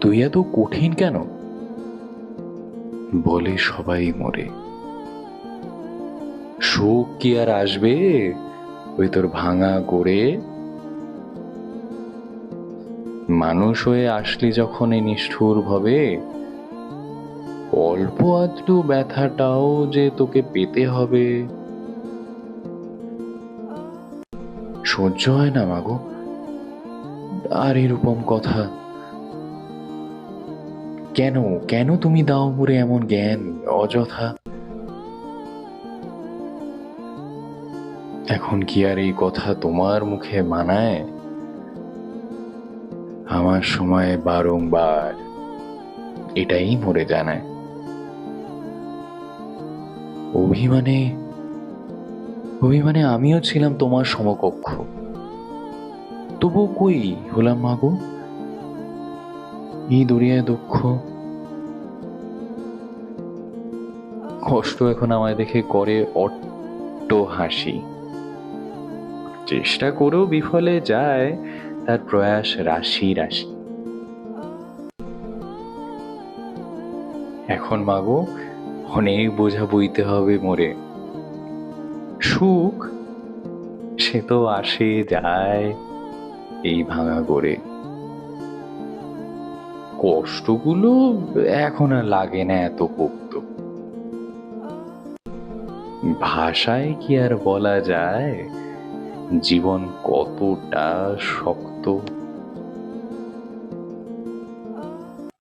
তুই এত কঠিন কেন? বলে সবাই মরে। সুখ কি আর আসবে ওই তোর ভাঙা গড়ে? মানুষ হয়ে আসলি যখন এই নিষ্ঠুর ভাবে, অল্প আধটু ব্যথাটাও যে তোকে পেতে হবে। সহ্য হয় না মাগো আর এরকম কথা। কেন কেন তুমি দাও মোরে এমন জ্ঞান অযথা? এখন কি আর এই কথা তোমার মুখে মানায়? আমার সময় বারংবার এটাই মোরে জানায়। অভিমানে অভিমানে আমিও ছিলাম তোমার সমকক্ষ, তবু কই হলাম মাগো এই দুনিয়ায় দুঃখ। কষ্ট এখন আমায় দেখে করে অট্ট হাসি। চেষ্টা করেও বিফলে যায় তার প্রয়াস রাশি রাশি। এখন মাগো অনেক বোঝা বইতে হবে মোরে। সুখ সে তো আসে যায় এই ভাঙা গড়ে। কষ্টগুলো এখন আর লাগে না এত পোক্ত। ভাষায় কি আর বলা যায় জীবন কতটা শক্ত।